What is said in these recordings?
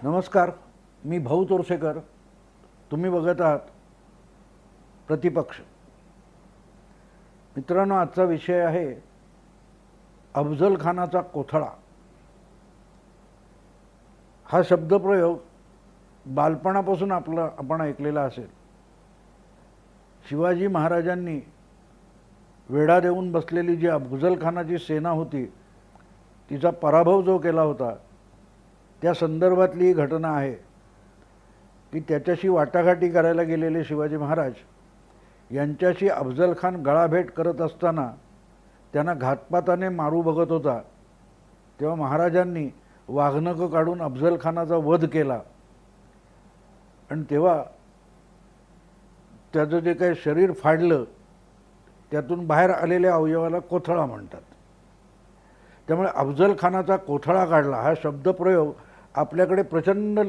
नमस्कार, मी भाऊ तोरसेकर. तुम्ही बघत आहात प्रतिपक्ष. मित्रांनो, आजचा विषय आहे अफजल खानाचा कोथळा. हा शब्दप्रयोग बालपणापासून आपण ऐकलेला असेल. शिवाजी महाराजांनी वेढा देऊन बसलेली जी अफजल खानाची सेना होती, तिचा पराभव जो केला होता, त्या संदर्भातली घटना आहे की त्याच्याशी वाटाघाटी करायला गेलेले शिवाजी महाराज यांच्याशी अफजल खान गळाभेट करत असताना त्यांना घातपाताने मारू बघत होता. तेव्हा महाराजांनी वाघनखं काढून अफजल खानाचा वध केला आणि तेव्हा त्याचं जे काही शरीर फाडलं त्यातून बाहेर आलेल्या अवयवाला कोथळा म्हणतात. त्यामुळे अफजल खानाचा कोथळा काढला हा शब्दप्रयोग आपल्याकडे प्रचंड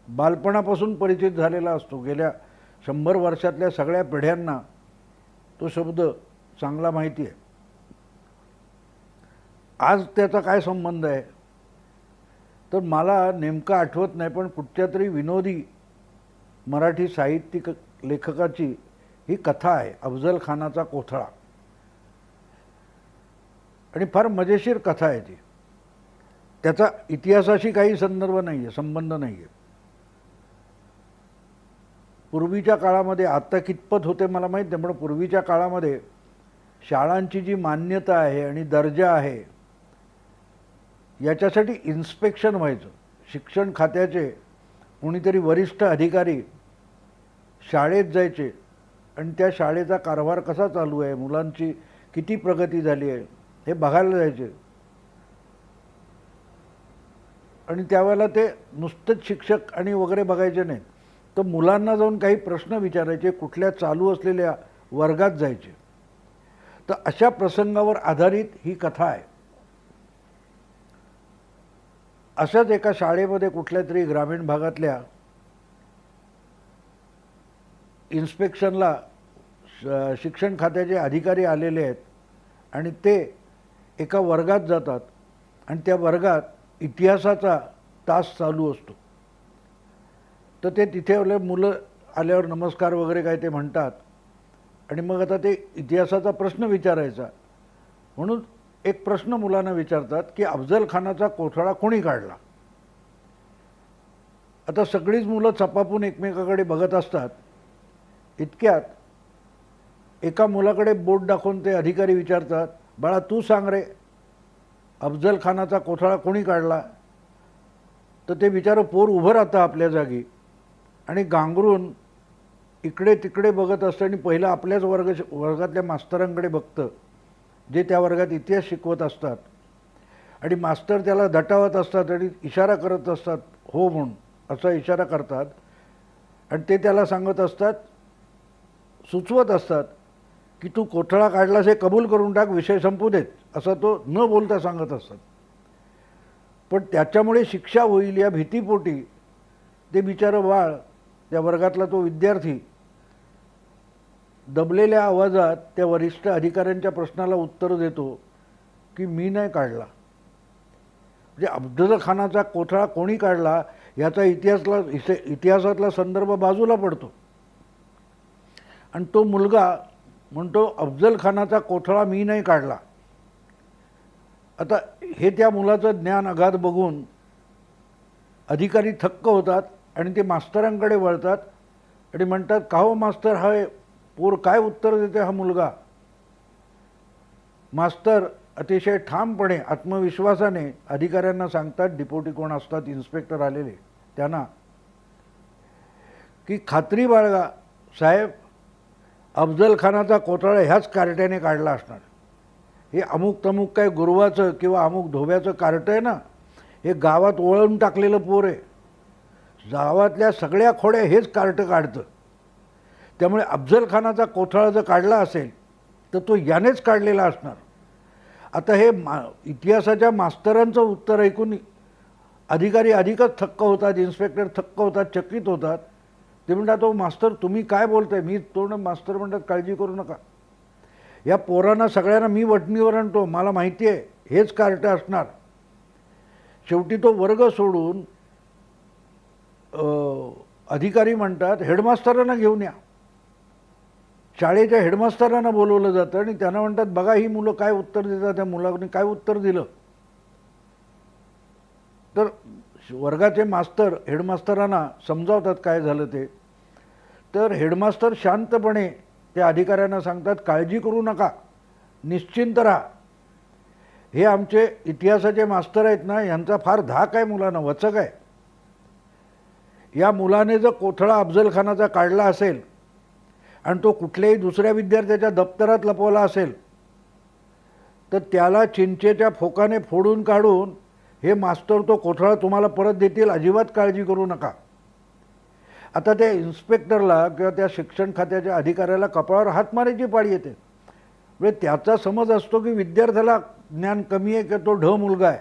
बालपणापासून परिचित झालेला असतो. गेल्या 100 वर्षातल्या सगळ्या पिढ्यांना तो शब्द चांगला माहिती आहे. आज त्याचा काय संबंध आहे तर मला नेमकं आठवत नाही, पण कुठच्या तरी विनोदी मराठी साहित्यिक लेखकाची ही कथा आहे, अफजल खानाचा कोथळा. आणि फार मजेशीर कथा आहे ती. त्याचा इतिहासाशी काही संदर्भ नाही आहे, संबंध नाही आहे. पूर्वीच्या काळामध्ये, आता कितपत होते मला माहीत नाही, पण पूर्वीच्या काळामध्ये शाळांची जी मान्यता आहे आणि दर्जा आहे याच्यासाठी इन्स्पेक्शन व्हायचं. शिक्षण खात्याचे कोणीतरी वरिष्ठ अधिकारी शाळेत जायचे आणि त्या शाळेचा कारभार कसा चालू आहे, मुलांची किती प्रगती झाली आहे हे बघायला जायचे. आणि त्यावेळेला ते नुसतेच शिक्षक आणि वगैरे बघायचे नाहीत, तर मुलांना जाऊन काही प्रश्न विचारायचे, कुठल्या चालू असलेल्या वर्गात जायचे. तर अशा प्रसंगावर आधारित ही कथा आहे. अशाच एका शाळेमध्ये कुठल्या तरी ग्रामीण भागातल्या इन्स्पेक्शनला शिक्षण खात्याचे अधिकारी आलेले आहेत आणि ते एका वर्गात जातात आणि त्या वर्गात इतिहासाचा तास चालू असतो. तर ते तिथे मुलं आल्यावर नमस्कार वगैरे काय ते म्हणतात आणि मग आता ते इतिहासाचा प्रश्न विचारायचा म्हणून एक प्रश्न मुलांना विचारतात की अफजल खानाचा कोथळा कोणी काढला. आता सगळीच मुलं चपापून एकमेकाकडे बघत असतात. इतक्यात एका मुलाकडे बोट दाखवून ते अधिकारी विचारतात, बाळा तू सांग रे, अफजल खानाचा कोथळा कोणी काढला. तर ते बिचारं पोर उभं राहतं आपल्या जागी आणि गांगरून इकडे तिकडे बघत असतं आणि पहिलं आपल्याच वर्गातल्या मास्तरांकडे बघतं जे त्या वर्गात इतिहास शिकवत असतात. आणि मास्तर त्याला दटावत असतात आणि इशारा करत असतात, हो म्हणून असा इशारा करतात आणि ते त्याला सांगत असतात, सुचवत असतात की तू कोथळा काढलास हे कबूल करून टाक, विषय संपू देत, असं तो न बोलता सांगत असतात. पण त्याच्यामुळे शिक्षा होईल या भीतीपोटी ते बिचारं बाळ, त्या वर्गातला तो विद्यार्थी दबलेल्या आवाजात त्या वरिष्ठ अधिकाऱ्यांच्या प्रश्नाला उत्तर देतो की मी नाही काढला. म्हणजे अफजल खानाचा कोथळा कोणी काढला याचा इतिहासातला संदर्भ बाजूला पडतो आणि तो मुलगा म्हणतो अफजल खानाचा कोथळा मी नाही काढला. आता हे त्या मुलाचं ज्ञान अगाध बघून अधिकारी थक्क होतात आणि ते मास्तरांकडे वळतात आणि म्हणतात, का हो मास्तर, हा पोर काय उत्तर देते हा मुलगा. मास्तर अतिशय ठामपणे आत्मविश्वासाने अधिकाऱ्यांना सांगतात, डिपोटी कोण असतात, इन्स्पेक्टर आलेले त्यांना, की खात्री बाळगा साहेब, अफजल खानाचा कोथळा ह्याच कार्ट्याने काढला असणार. हे अमुक तमुक काय गुरुवाचं किंवा अमुक धोब्याचं कार्ट आहे ना, हे गावात वळून टाकलेलं पोर आहे. गावातल्या सगळ्या खोड्या हेच कार्ट काढतं. त्यामुळे अफजल खानाचा कोथळा जर काढला असेल तर तो यानेच काढलेला असणार. आता हे इतिहासाच्या मास्तरांचं उत्तर ऐकून अधिकारी अधिकच थक्क होतात, इन्स्पेक्टर थक्क होतात, चकित होतात. ते म्हणतात, तो मास्तर तुम्ही काय बोलताय. मी तोंड मास्तर म्हणतात, काळजी करू नका, या पोरांना सगळ्यांना मी वटणीवर आणतो, मला माहिती आहे हेच कार्ट असणार. शेवटी तो वर्ग सोडून अधिकारी म्हणतात हेडमास्टरांना घेऊन या. शाळेच्या हेडमास्टरांना बोलवलं जातं आणि त्यांना म्हणतात बघा ही मुलं काय उत्तर देतात. त्या मुलांनी काय उत्तर दिलं तर वर्गाचे मास्तर हेडमास्टरांना समजावतात काय झालं ते. तर हेडमास्टर शांतपणे त्या अधिकाऱ्यांना सांगतात काळजी करू नका, निश्चिंत राहा. हे आमचे इतिहासाचे मास्तर आहेत ना, यांचा फार धाक आहे मुलांना, वचक आहे. या मुलाने जर कोथळा अफजलखानाचा काढला असेल आणि तो कुठल्याही दुसऱ्या विद्यार्थ्याच्या दप्तरात लपवला असेल तर त्याला चिंचेच्या फोकाने फोडून काढून हे मास्टर तो कोथळा तुम्हाला परत देतील, अजिबात काळजी करू नका. आता त्या इन्स्पेक्टरला किंवा त्या शिक्षण खात्याच्या अधिकाऱ्याला कपाळावर हात मारायची पाळी येते. म्हणजे त्याचा समज असतो की विद्यार्थ्याला ज्ञान कमी आहे की तो ढ मुलगा आहे.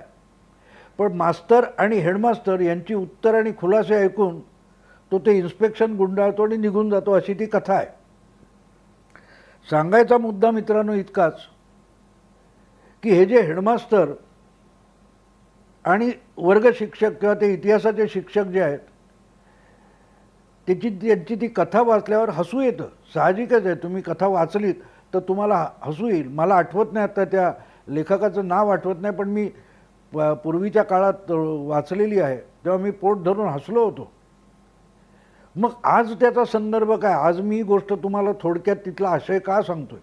पण मास्तर आणि हेडमास्टर यांची उत्तर आणि खुलासे ऐकून तो ते इन्स्पेक्शन गुंडाळतो आणि निघून जातो, अशी ती कथा आहे. सांगायचा मुद्दा मित्रांनो इतकाच की हे जे हेडमास्टर आणि वर्ग शिक्षक किंवा ते इतिहासाचे शिक्षक जे आहेत त्यांची ती कथा वाचल्यावर हसू येतं. साहजिकच आहे, तुम्ही कथा वाचलीत तर तुम्हाला हसू येईल. मला आठवत नाही आता त्या लेखकाचं नाव आठवत नाही, पण मी पूर्वीच्या काळात वाचलेली आहे तेव्हा मी पोट धरून हसलो होतो. मग आज त्याचा संदर्भ काय? आज मी ही गोष्ट तुम्हाला थोडक्यात तिथला आशय का सांगतोय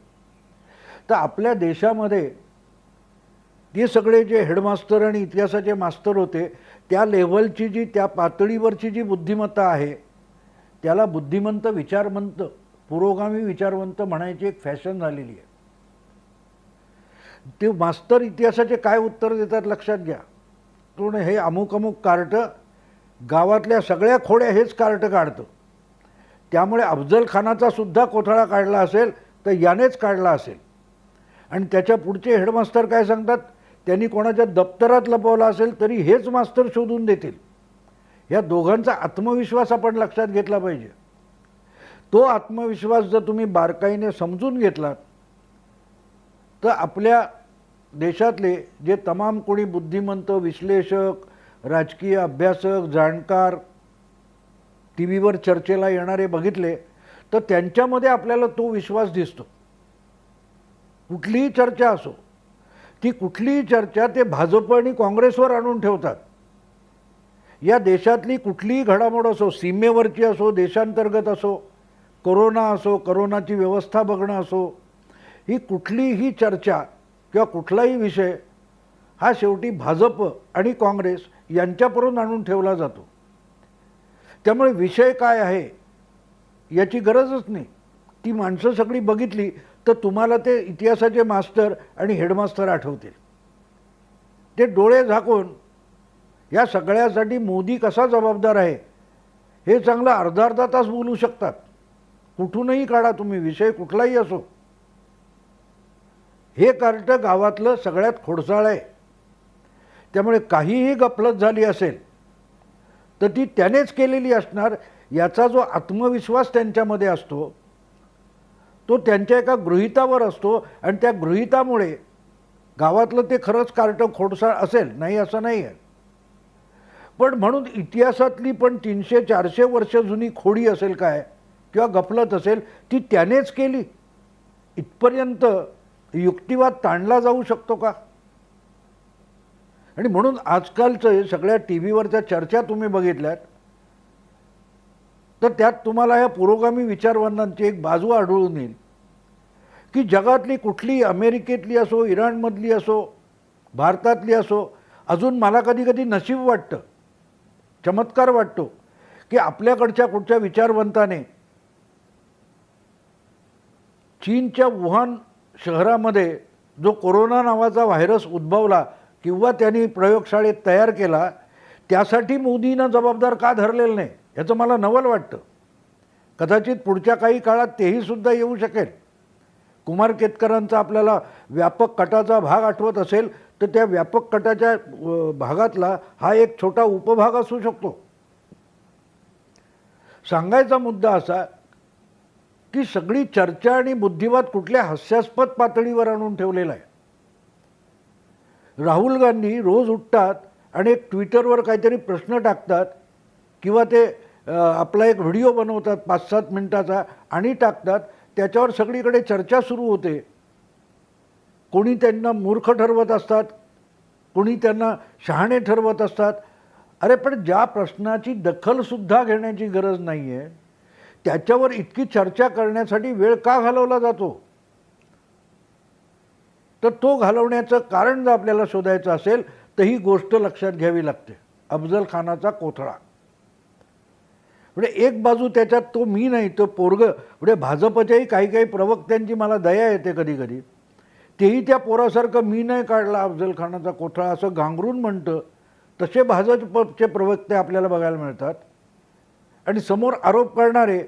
तर आपल्या देशामध्ये ते सगळे जे हेडमास्टर आणि इतिहासाचे मास्तर होते त्या लेव्हलची जी, त्या पातळीवरची जी बुद्धिमत्ता आहे त्याला बुद्धिमंत विचारवंत, पुरोगामी विचारवंत म्हणायची एक फॅशन झालेली आहे. ते मास्तर इतिहासाचे काय उत्तर देतात लक्षात घ्या. तो हे अमुक अमुक कार्ट गावातल्या सगळ्या खोड्या हेच कार्ट काढतं, त्यामुळे अफजल खानाचा सुद्धा कोथळा काढला असेल तर यानेच काढला असेल. आणि त्याच्या पुढचे हेडमास्टर काय सांगतात, त्यांनी कोणाच्या दप्तरात लपवला असेल तरी हेच मास्तर शोधून देतील. या दोघांचा आत्मविश्वास आपण लक्षात घेतला पाहिजे. तो आत्मविश्वास जर तुम्ही बारकाईने समजून घेतलात तर आपल्या देशातले जे तमाम कोणी बुद्धिमंत, विश्लेषक, राजकीय अभ्यासक, जाणकार, टी व्हीवर चर्चेला येणारे बघितले तर त्यांच्यामध्ये आपल्याला तो विश्वास दिसतो. कुठलीही चर्चा असो, ती कुठलीही चर्चा ते भाजप आणि काँग्रेसवर आणून ठेवतात. या देशातली कुठलीही घडामोड असो, सीमेवरची असो, देशांतर्गत असो, कोरोना असो, कोरोनाची व्यवस्था बघणं असो, ही कुठलीही चर्चा किंवा कुठलाही विषय हा शेवटी भाजप आणि काँग्रेस यांच्यापर्यंत आणून ठेवला जातो. त्यामुळे विषय काय आहे याची गरजच नाही. ती माणसं सगळी बघितली तर तुम्हाला ते इतिहासाचे मास्टर आणि हेडमास्टर आठवतील. ते डोळे झाकून या सगळ्यासाठी मोदी कसा जबाबदार आहे हे चांगलं अर्धा तास बोलू शकतात. कुठूनही काढा तुम्ही विषय, कुठलाही असो. हे कार्ट गावातलं सगळ्यात खोडसाळ आहे. त्यामुळे काहीही गफलत झाली असेल तर ती त्यानेच केलेली असणार, याचा जो आत्मविश्वास त्यांच्यामध्ये असतो तो त्यांच्या एका गृहीतावर असतो. आणि त्या गृहीतामुळे गावातलं ते खरंच कार्ट खोडसाळ असेल, नाही असं नाही आहे. पण म्हणून इतिहासातली पण 300-400 वर्ष जुनी खोडी असेल काय किंवा गफलत असेल ती त्यानेच केली, इथपर्यंत युक्तिवाद ताणला जाऊ शकतो का? आणि म्हणून आजकालचं सगळ्या टी व्हीवरच्या चर्चा तुम्ही बघितल्यात तर त्यात तुम्हाला या पुरोगामी विचारवंतांची एक बाजू आढळून येईल की जगातली कुठली, अमेरिकेतली असो, इराणमधली असो, भारतातली असो, अजून मला कधी कधी नशीब वाटतं, चमत्कार वाटतो की आपल्याकडच्या कुठच्या विचारवंताने चीनच्या वुहान शहरामध्ये जो कोरोना नावाचा व्हायरस उद्भवला किंवा त्यांनी प्रयोगशाळेत तयार केला त्यासाठी मोदींना जबाबदार का धरलेलं नाही याचं मला नवल वाटतं. कदाचित पुढच्या काही काळात तेही सुद्धा येऊ शकेल. कुमार केतकरांचा आपल्याला व्यापक कटाचा भाग आठवत असेल तर त्या व्यापक कटाच्या भागातला हा एक छोटा उपभाग असू शकतो. सांगायचा मुद्दा असा की सगळी चर्चा आणि बुद्धिवाद कुठल्या हास्यास्पद पातळीवर आणून ठेवलेला आहे. राहुल गांधी रोज उठतात आणि एक ट्विटरवर काहीतरी प्रश्न टाकतात किंवा ते आपला एक व्हिडिओ बनवतात 5-7 मिनिटाचा आणि टाकतात, त्याच्यावर सगळीकडे चर्चा सुरू होते. कोणी त्यांना मूर्ख ठरवत असतात, कोणी त्यांना शहाणे ठरवत असतात. अरे पण ज्या प्रश्नाची दखलसुद्धा घेण्याची गरज नाही आहे त्याच्यावर इतकी चर्चा करण्यासाठी वेळ का घालवला जातो? तर तो घालवण्याचं कारण जर आपल्याला शोधायचं असेल तर ही गोष्ट लक्षात घ्यावी लागते. अफजल खानाचा कोथळा म्हणजे एक बाजू त्याच्यात तो मी नाही तो पोरग म्हणजे भाजपच्याही काही काही प्रवक्त्यांची मला दया येते कधी कधी. तेही त्या पोरासारखं मी नाही काढला अफजल खानाचा कोथळा असं गांगरून म्हणतं. तसे भाजपचे प्रवक्ते आपल्याला बघायला मिळतात. आणि समोर आरोप करणारे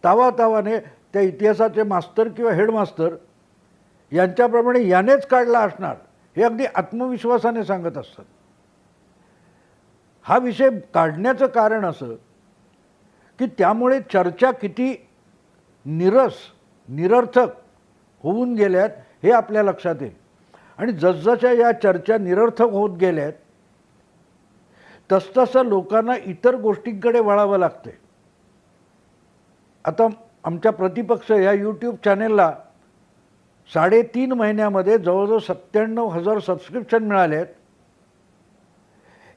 तावातावाने त्या इतिहासाचे मास्तर किंवा हेडमास्तर यांच्याप्रमाणे यानेच काढला असणार हे अगदी आत्मविश्वासाने सांगत असतात. हा विषय काढण्याचं कारण असं की त्यामुळे चर्चा किती निरर्थक होऊन गेल्यात हे आपल्या लक्षात येईल. आणि जसजशा या चर्चा निरर्थक होत गेल्यात तसतसं लोकांना इतर गोष्टींकडे वळावं लागते. आता आमच्या प्रतिपक्ष या यूट्यूब चॅनेलला 3.5 महिन्यामध्ये जवळजवळ 97,000 सबस्क्रिप्शन मिळाले आहेत.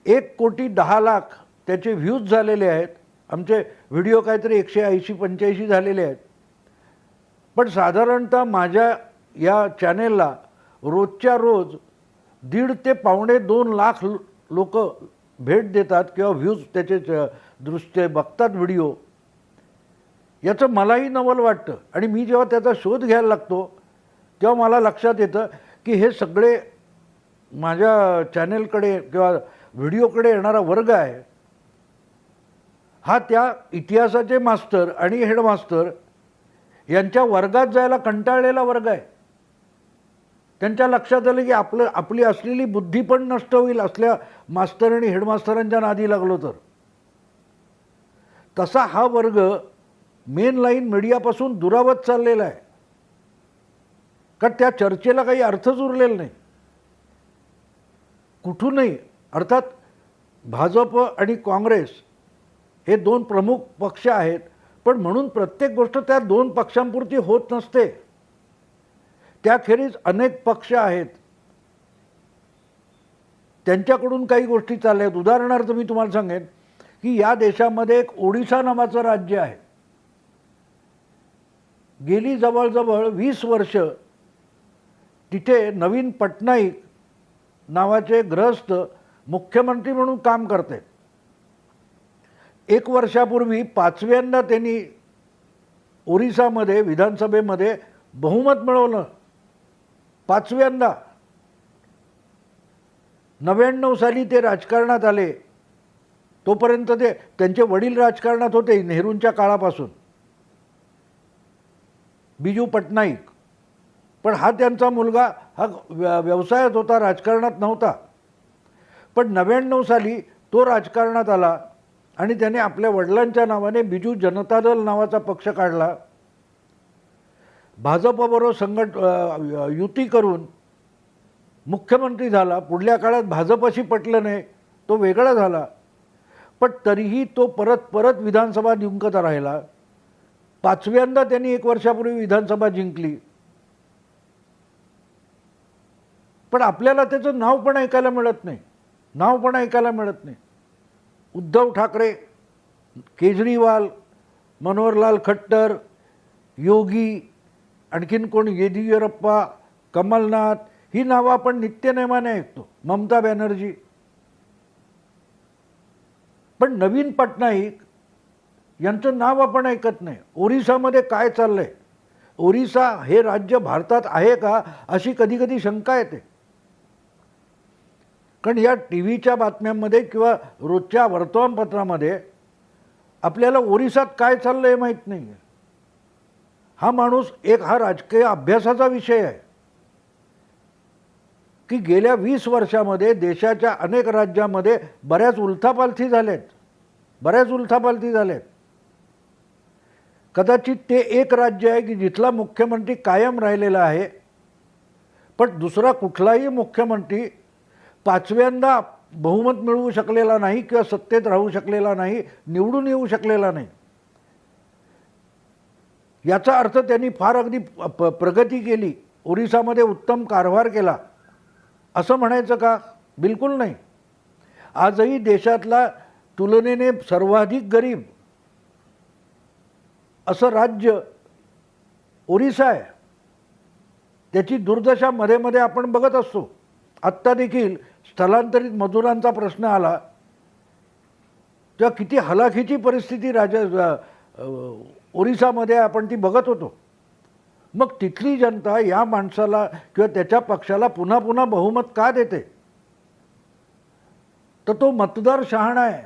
1,10,00,000 त्याचे व्ह्यूज झालेले आहेत. आमचे व्हिडिओ काहीतरी 180-85 झालेले आहेत. पण साधारणतः माझ्या या चॅनेलला रोजच्या रोज 1.5 ते 2.25 लाख लोक भेट देतात किंवा व्ह्यूज त्याचे दृश्य बघतात व्हिडिओ. याचं मलाही नवल वाटतं. आणि मी जेव्हा त्याचा शोध घ्यायला लागतो तेव्हा मला लक्षात येतं की हे सगळे माझ्या चॅनेलकडे किंवा व्हिडिओकडे येणारा वर्ग आहे हा त्या इतिहासाचे मास्तर आणि हेडमास्टर यांच्या वर्गात जायला कंटाळलेला वर्ग आहे. त्यांच्या लक्षात आलं की आपली असलेली बुद्धी पण नष्ट होईल असल्या मास्तर आणि हेडमास्टरांच्या नादी लागलो तर. तसा हा वर्ग मेन लाईन मीडियापासून दुरावत चाललेला आहे. कारण त्या चर्चेला काही अर्थच उरलेला नाही कुठूनही. अर्थात भाजप आणि काँग्रेस हे 2 प्रमुख पक्ष आहेत. पण म्हणून प्रत्येक गोष्ट त्या 2 पक्षांपुरती होत नसते. त्याखेरीज अनेक पक्ष आहेत त्यांच्याकडून काही गोष्टी चालल्या आहेत. उदाहरणार्थ मी तुम्हाला सांगेन की या देशामध्ये एक ओडिशा नावाचं राज्य आहे. गेली जवळजवळ 20 वर्ष तिथे नवीन पटनाईक नावाचे गृहस्थ मुख्यमंत्री म्हणून काम करत आहेत. 1 वर्षापूर्वी 5व्यांदा त्यांनी ओरिसामध्ये विधानसभेमध्ये बहुमत मिळवलं. 5व्यांदा. 99 साली ते राजकारणात आले. तोपर्यंत ते त्यांचे वडील राजकारणात होते नेहरूंच्या काळापासून, बिजू पटनाईक. पण हा त्यांचा मुलगा हा व्यवसायात होता, राजकारणात नव्हता. पण 99 साली तो राजकारणात आला आणि त्याने आपल्या वडिलांच्या नावाने बिजू जनता दल नावाचा पक्ष काढला. भाजपबरोबर युती करून मुख्यमंत्री झाला. पुढल्या काळात भाजपशी पटलं नाही, तो वेगळा झाला. पण तरीही तो परत विधानसभा जिंकत राहिला. 5व्यांदा त्यांनी 1 वर्षापूर्वी विधानसभा जिंकली. पण आपल्याला त्याचं नाव पण ऐकायला मिळत नाही. उद्धव ठाकरे, केजरीवाल, मनोहरलाल खट्टर, योगी, आणखीन कोण, येदियुरप्पा, कमलनाथ, ही नावं आपण नित्यनेमाने ऐकतो. ममता बॅनर्जी. पण नवीन पटनाईक यांचं नाव आपण ऐकत नाही. ओरिसामध्ये काय चाललंय? ओरिसा हे राज्य भारतात आहे का अशी कधी कधी शंका येते. कारण या टीव्हीच्या बातम्यांमध्ये किंवा रोजच्या वर्तमानपत्रामध्ये आपल्याला ओरिसात काय चाललं हे माहीत नाही आहे. हा माणूस हा राजकीय अभ्यासाचा विषय आहे की गेल्या 20 वर्षामध्ये देशाच्या अनेक राज्यांमध्ये बऱ्याच उलथापालथी झाल्यात. कदाचित ते एक राज्य आहे की जिथला मुख्यमंत्री कायम राहिलेला आहे. पण दुसरा कुठलाही मुख्यमंत्री 5व्यांदा बहुमत मिळवू शकलेला नाही किंवा सत्तेत राहू शकलेला नाही, निवडून येऊ शकलेला नाही. याचा अर्थ त्यांनी फार अगदी प्रगती केली, ओरिसामध्ये उत्तम कारभार केला असं म्हणायचं का? बिलकुल नाही. आजही देशातला तुलनेने सर्वाधिक गरीब असं राज्य ओरिसा आहे. त्याची दुर्दशा मध्ये मध्ये आपण बघत असतो. आत्ता देखील स्थलांतरित मजुरांचा प्रश्न आला तेव्हा किती हलाखीची परिस्थिती ओरिसामध्ये आपण ती बघत होतो. मग तिथली जनता या माणसाला किंवा त्याच्या पक्षाला पुन्हा पुन्हा बहुमत का देते? तर तो मतदार शहाणा आहे.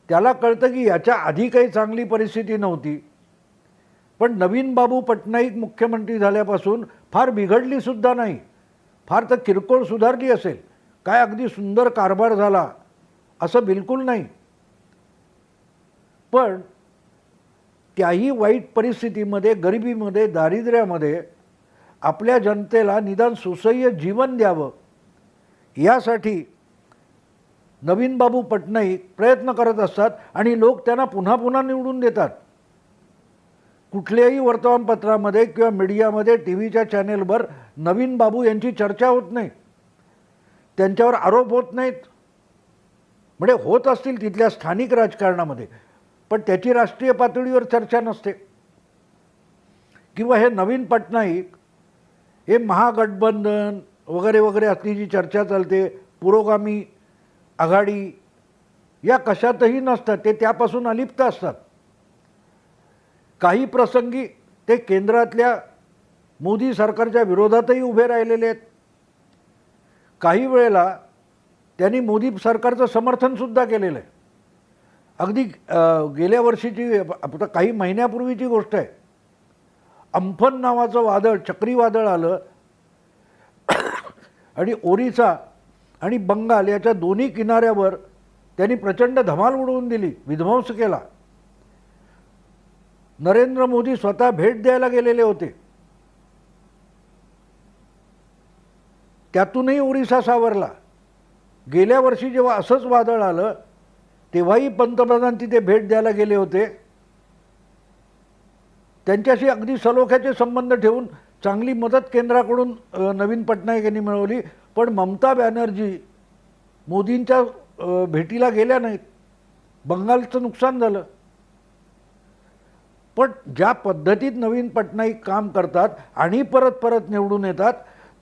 त्याला कळतं की याच्या आधी काही चांगली परिस्थिती नव्हती, पण नवीन बाबू पटनाईक मुख्यमंत्री झाल्यापासून फार बिघडली सुद्धा नाही, फार तर किरकोळ सुधारली असेल. काय अगदी सुंदर कारभार झाला असं बिलकुल नाही. पण त्याही वाईट परिस्थितीमध्ये, गरिबीमध्ये, दारिद्र्यामध्ये आपल्या जनतेला निदान सुसह्य जीवन द्यावं यासाठी नवीन बाबू पटनाईक प्रयत्न करत असतात आणि लोक त्यांना पुन्हा पुन्हा निवडून देतात. कुठल्याही वर्तमानपत्रामध्ये किंवा मीडियामध्ये, टी व्हीच्या चॅनेलवर नवीन बाबू यांची चर्चा होत नाही, त्यांच्यावर आरोप होत नाहीत. म्हणजे होत असतील तिथल्या स्थानिक राजकारणामध्ये, पण त्याची राष्ट्रीय पातळीवर चर्चा नसते. किंवा हे नवीन पटनाईक हे महागठबंधन वगैरे वगैरे असली जी चर्चा चालते, पुरोगामी आघाडी, या कशातही नसतात. ते त्यापासून अलिप्त असतात. काही प्रसंगी ते केंद्रातल्या मोदी सरकारच्या विरोधातही उभे राहिलेले आहेत. काही वेळेला त्यांनी मोदी सरकारचं समर्थनसुद्धा केलेलं आहे. अगदी गेल्या वर्षीची, आता काही महिन्यापूर्वीची गोष्ट आहे, अम्फन नावाचं वादळ, चक्रीवादळ आलं आणि ओरिसा आणि बंगाल याच्या दोन्ही किनाऱ्यावर त्यांनी प्रचंड धमाल उडवून दिली, विध्वंस केला. नरेंद्र मोदी स्वतः भेट द्यायला गेलेले होते. त्यातूनही ओरिसा सावरला. गेल्या वर्षी जेव्हा असंच वादळ आलं तेव्हाही पंतप्रधान तिथे भेट द्यायला गेले होते. त्यांच्याशी अगदी सलोख्याचे संबंध ठेवून चांगली मदत केंद्राकडून नवीन पटनाईक यांनी मिळवली. पण ममता बॅनर्जी मोदींच्या भेटीला गेल्या नाहीत. बंगालचं नुकसान झालं. पण ज्या पद्धतीत नवीन पटनाईक काम करतात आणि परत परत निवडून येतात,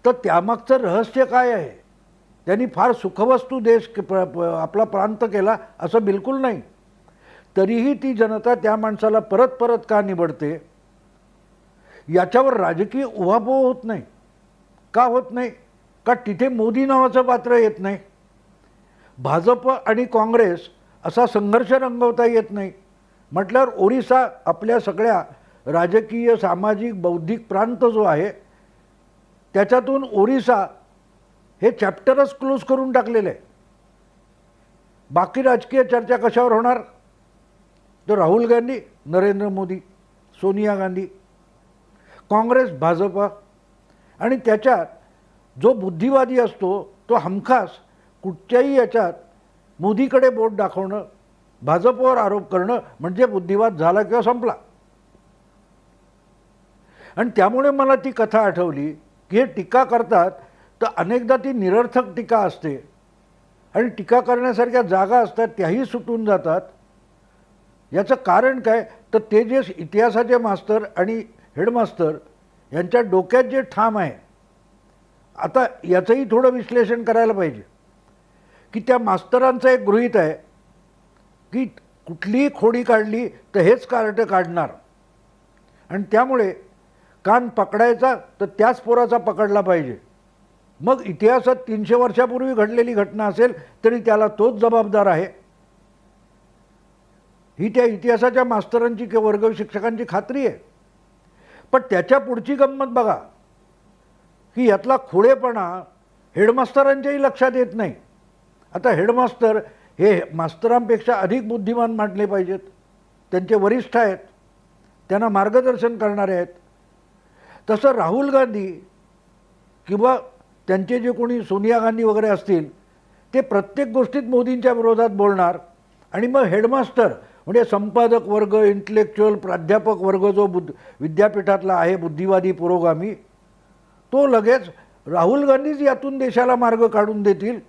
तर त्यामागचं रहस्य काय आहे? त्यांनी फार सुखवस्तू देश आपला प्रांत केला असं बिलकुल नाही. तरीही ती जनता त्या माणसाला परत परत का निवडते? याच्यावर राजकीय उहापोह होत नाही. का होत नाही? का तिथे मोदी नावाचं पात्र येत नाही. भाजप आणि काँग्रेस असा संघर्ष रंगवता येत नाही. म्हटल्यावर ओरिसा आपल्या सगळ्या राजकीय, सामाजिक, बौद्धिक प्रांत जो आहे त्याच्यातून ओरिसा हे चॅप्टरच क्लोज करून टाकलेले आहे. बाकी राजकीय चर्चा कशावर होणार? तर राहुल गांधी, नरेंद्र मोदी, सोनिया गांधी, काँग्रेस, भाजप, आणि त्याच्यात जो बुद्धिवादी असतो तो हमखास कुठच्याही याच्यात मोदीकडे बोट दाखवणं, भाजपवर आरोप करणं म्हणजे बुद्धिवाद झाला किंवा संपला. आणि त्यामुळे मला ती कथा आठवली की हे टीका करतात तर अनेकदा ती निरर्थक टीका असते आणि टीका करण्यासारख्या जागा असतात त्याही सुटून जातात. याचं कारण काय? तर ते जे इतिहासाचे मास्तर आणि हेडमास्तर यांच्या डोक्यात जे ठाम आहे, आता याचंही थोडं विश्लेषण करायला पाहिजे की त्या मास्तरांचं एक गृहीत आहे की कुठलीही खोडी काढली तर हेच कार्ट काढणार, आणि त्यामुळे कान पकडायचा तर त्याच पोराचा पकडला पाहिजे. मग इतिहासात 300 वर्षापूर्वी घडलेली घटना असेल तरी त्याला तोच जबाबदार आहे, ही त्या इतिहासाच्या मास्तरांची किंवा वर्ग शिक्षकांची खात्री आहे. पण त्याच्या पुढची गंमत बघा की यातला खोडेपणा हेडमास्तरांच्याही लक्षात येत नाही. आता हेडमास्तर हे मास्तरांपेक्षा अधिक बुद्धिमान मानले पाहिजेत. त्यांचे वरिष्ठ आहेत, त्यांना मार्गदर्शन करणारे आहेत. तसं राहुल गांधी किंवा त्यांचे जे कोणी सोनिया गांधी वगैरे असतील ते प्रत्येक गोष्टीत मोदींच्या विरोधात बोलणार. आणि मग हेडमास्टर म्हणजे संपादक वर्ग, इंटलेक्च्युअल प्राध्यापक वर्ग जो विद्यापीठातला आहे बुद्धिवादी पुरोगामी, तो लगेच राहुल गांधीच यातून देशाला मार्ग काढून देतील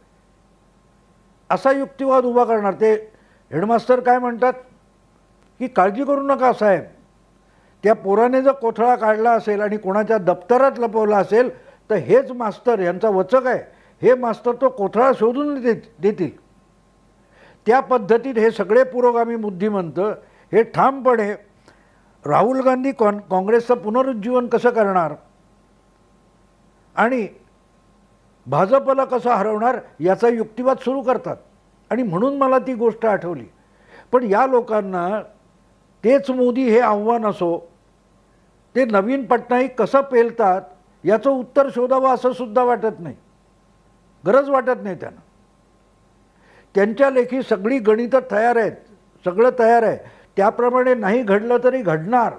असा युक्तिवाद उभा करणार. ते हेडमास्टर काय म्हणतात की काळजी करू नका साहेब, त्या पोराने जर कोथळा काढला असेल आणि कोणाच्या दप्तरात लपवला असेल तर हेच मास्तर, यांचा वचक आहे, हे मास्तर तो कोथळा शोधून देतील. त्या पद्धतीत हे सगळे पुरोगामी बुद्धिमंत हे ठामपणे राहुल गांधी काँग्रेसचं पुनरुज्जीवन कसं करणार आणि भाजपला कसं हरवणार याचा युक्तिवाद सुरू करतात. आणि म्हणून मला ती गोष्ट आठवली. पण या लोकांना तेच मोदी हे आव्हान असो, ते नवीन पटनाईक कसं पेलतात याचं उत्तर शोधावं असं सुद्धा वाटत नाही, गरज वाटत नाही त्यांना. त्यांच्या लेखी सगळी गणितं तयार आहेत, सगळं तयार आहे, त्याप्रमाणे नाही घडलं तरी घडणार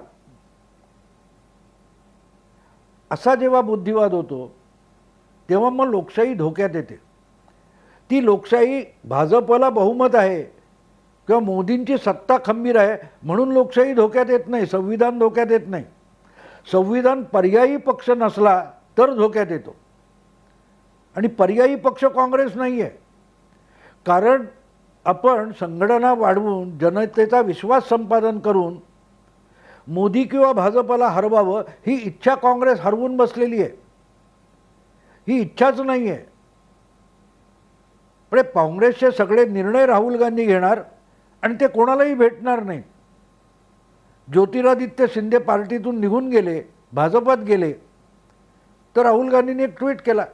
असा जेव्हा बुद्धिवाद होतो तेव्हा मग लोकशाही धोक्यात येते. ती लोकशाही भाजपला बहुमत आहे किंवा मोदींची सत्ता खंबीर आहे म्हणून लोकशाही धोक्यात येत नाही, संविधान धोक्यात येत नाही. संविधान पर्यायी पक्ष नसला तर धोक्यात येतो. आणि पर्यायी पक्ष काँग्रेस नाही आहे. कारण आपण संघटना वाढवून जनतेचा विश्वास संपादन करून मोदी किंवा भाजपला हरवावं ही इच्छा काँग्रेस हरवून बसलेली आहे. ही इच्छाच नाही आहे. पण काँग्रेसचे सगळे निर्णय राहुल गांधी घेणार आणि ते कोणालाही भेटणार नाही. ज्योतिरादित्य शिंदे पार्टीतून निघून गेले, भाजपात गेले, तर राहुल गांधींनी एक ट्विट केला,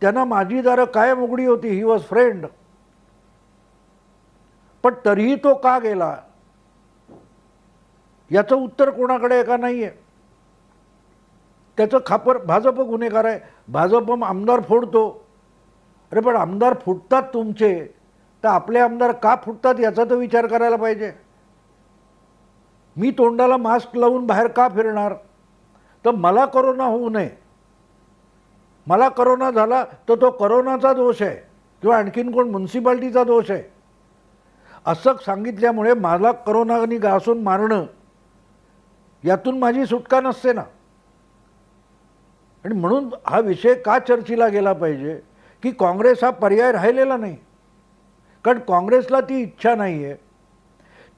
त्यांना माझी दारं कायम उघडी होती, ही वॉज फ्रेंड. पण तरीही तो का गेला याचं उत्तर कोणाकडे आहे का नाही आहे. त्याचं खापर भाजप गुन्हेगार आहे. भाजप आमदार फोडतो. अरे पण आमदार फुटतात तुमचे, तर आपले आमदार का फुटतात याचा तर विचार करायला पाहिजे. मी तोंडाला मास्क लावून बाहेर का फिरणार, तर मला कोरोना होऊ नये. मला कोरोना झाला तर तो कोरोनाचा दोष आहे किंवा आणखीन कोण म्युन्सिपाल्टीचा दोष आहे असं सांगितल्यामुळे मला कोरोनाने घासून मारणं यातून माझी सुटका नसते ना. आणि म्हणून हा विषय का चर्चेला गेला पाहिजे की काँग्रेस हा पर्याय राहिलेला नाही. कारण काँग्रेसला ती इच्छा नाही आहे.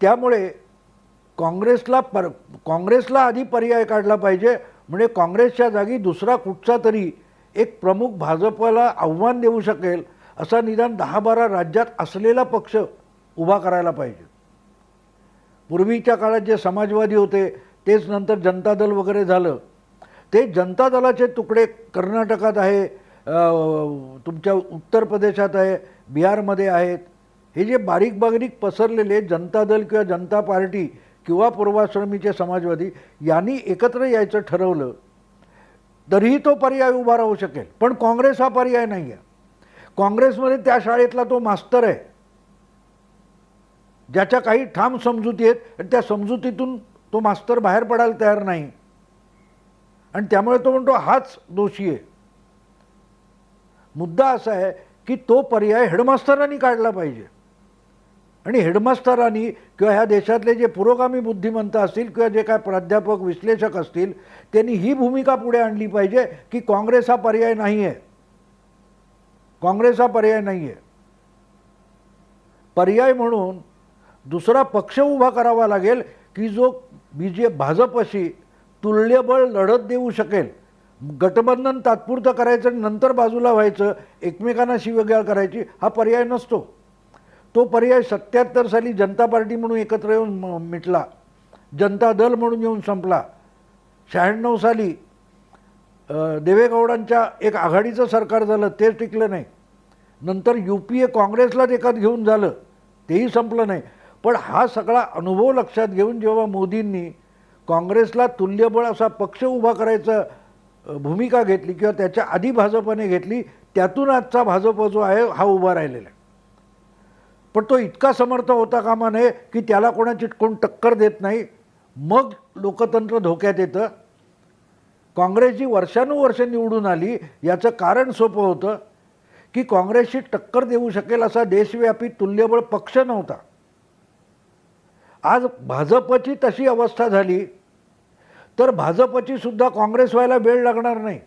त्यामुळे काँग्रेसला आधी पर्याय काढला पाहिजे. म्हणजे काँग्रेसच्या जागी दुसरा कुठचा तरी एक प्रमुख भाजपला आव्हान देऊ शकेल असा निदान 10-12 राज्यात असलेला पक्ष उभा करायला पाहिजे. पूर्वीच्या काळात जे समाजवादी होते तेच नंतर जनता दल वगैरे झालं. ते जनता दलाचे तुकडे कर्नाटकात आहे, तुमच्या उत्तर प्रदेशात आहे, बिहारमध्ये आहेत. हे जे बारीक बारीक पसरलेले जनता दल किंवा जनता पार्टी किंवा पूर्वाश्रमीचे समाजवादी यांनी एकत्र यायचं ठरवलं तरीही तो पर्याय उभा राहू शकेल. पण काँग्रेस हा पर्याय नाही आहे. काँग्रेसमध्ये त्या शाळेतला तो मास्तर आहे ज्याच्या काही ठाम समजुती आहेत आणि त्या समजुतीतून तो मास्तर बाहेर पडायला तयार नाही. आणि त्यामुळे तो म्हणतो हाच दोषी आहे. मुद्दा असा आहे की तो पर्याय हेडमास्टरांनी काढला पाहिजे. आणि हेडमास्टरांनी किंवा ह्या देशातले जे पुरोगामी बुद्धिमंत असतील किंवा जे काय प्राध्यापक विश्लेषक असतील त्यांनी ही भूमिका पुढे आणली पाहिजे की काँग्रेस हा पर्याय नाही आहे. काँग्रेस हा पर्याय नाही आहे. पर्याय म्हणून दुसरा पक्ष उभा करावा लागेल की जो भाजपशी तुल्यबळ लढत देऊ शकेल. गठबंधन तात्पुरतं करायचं आणि नंतर बाजूला व्हायचं, एकमेकांना शिवीगाळ करायची, हा पर्याय नसतो. तो पर्याय 77 साली जनता पार्टी म्हणून एकत्र येऊन मिटला, जनता दल म्हणून येऊन संपला. 96 साली देवेगौडांच्या एक आघाडीचं सरकार झालं, ते टिकलं नाही. नंतर UPA काँग्रेसलाच एकात घेऊन झालं, तेही संपलं नाही. पण हा सगळा अनुभव लक्षात घेऊन जेव्हा मोदींनी काँग्रेसला तुल्यबळ असा पक्ष उभा करायचा भूमिका घेतली किंवा त्याच्या आधी भाजपने घेतली, त्यातून आजचा भाजप जो आहे हा उभा राहिलेला आहे. पण तो इतका समर्थ होता कामा नये की त्याला कोणाची कोण टक्कर देत नाही, मग लोकतंत्र धोक्यात येतं. काँग्रेस जी वर्षानुवर्ष निवडून आली याचं कारण सोपं होतं की काँग्रेसशी टक्कर देऊ शकेल असा देशव्यापी तुल्यबळ पक्ष नव्हता. आज भाजपची तशी अवस्था झाली तर भाजपची सुद्धा काँग्रेस व्हायला वेळ लागणार नाही.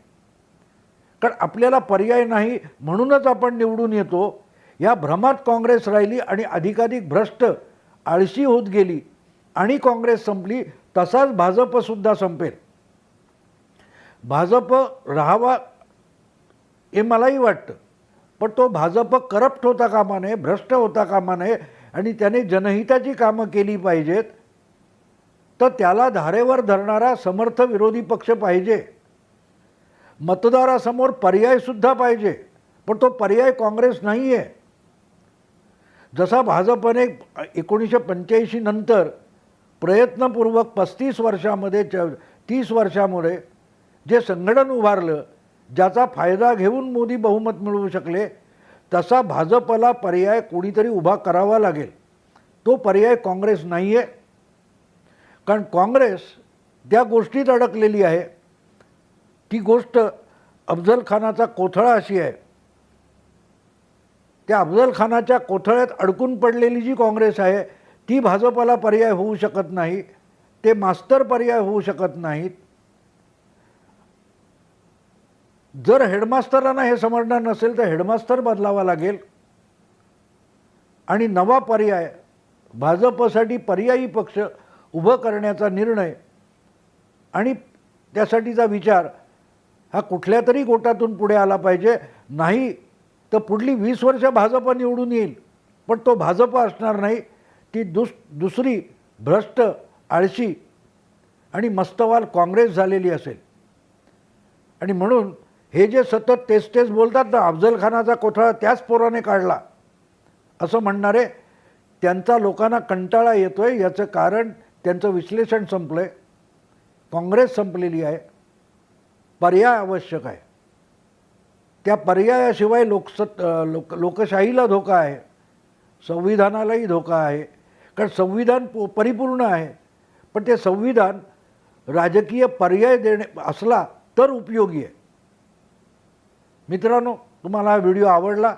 कारण आपल्याला पर्याय नाही म्हणूनच आपण निवडून येतो या भ्रमात काँग्रेस राहिली आणि अधिकाधिक भ्रष्ट आळशी होत गेली आणि काँग्रेस संपली. तसाच भाजपसुद्धा संपेल. भाजप राहावा हे मलाही वाटतं, पण तो भाजप करप्ट होता कामा नये, भ्रष्ट होता कामा नये आणि त्याने जनहिताची कामं केली पाहिजेत. तर त्याला धारेवर धरणारा समर्थ विरोधी पक्ष पाहिजे. मतदारासमोर पर्यायसुद्धा पाहिजे, पण तो पर्याय काँग्रेस नाही आहे. जसा भाजपने 1985 नंतर प्रयत्नपूर्वक 35 वर्षामध्ये 30 वर्षामुळे जे संघटन उभारलं, ज्याचा फायदा घेऊन मोदी बहुमत मिळवू शकले, तसा भाजपला पर्याय कोणीतरी उभा करावा लागेल. तो पर्याय काँग्रेस नाही आहे. कारण काँग्रेस त्या गोष्टीत अडकलेली आहे. ती गोष्ट अफजल खानाचा कोथळा अशी आहे. त्या अफजल खानाच्या कोथळ्यात अडकून पडलेली जी काँग्रेस आहे ती भाजपला पर्याय होऊ शकत नाही. ते मास्तर पर्याय होऊ शकत नाहीत. जर हेडमास्टरांना हे समजणार नसेल तर हेडमास्टर बदलावा लागेल आणि नवा पर्याय भाजपसाठी पर्यायी पक्ष उभं करण्याचा निर्णय आणि त्यासाठीचा विचार हा कुठल्या तरी गोटातून पुढे आला पाहिजे. नाही तर पुढली 20 वर्ष भाजप निवडून येईल, पण तो भाजप असणार नाही. ती दुसरी भ्रष्ट आळशी आणि मस्तवाल काँग्रेस झालेली असेल. आणि म्हणून हे जे सतत तेच बोलतात ना, अफजल खानाचा कोथळा त्याच पोराने काढला असं म्हणणारे, त्यांचा लोकांना कंटाळा येतोय. याचं कारण त्यांचं विश्लेषण संपलं आहे. काँग्रेस संपलेली आहे. पर्याय आवश्यक आहे. त्या पर्यायाशिवाय लोकशाहीला धोका आहे, संविधानालाही धोका आहे. कारण संविधान परिपूर्ण आहे, पण ते संविधान राजकीय पर्याय देणे असला तर उपयोगी आहे. मित्रांनो, तुम्हाला हा व्हिडिओ आवडला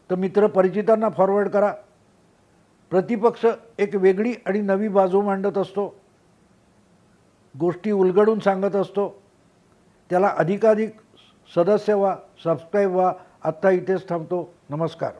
तर मित्र परिचितांना फॉरवर्ड करा. प्रतिपक्ष एक वेगळी आणि नवी बाजू मांडत असतो, गोष्टी उलगडून सांगत असतो. त्याला अधिकाधिक सदस्य व्हा, सबस्क्राईब व्हा. आत्ता इथेच थांबतो. नमस्कार.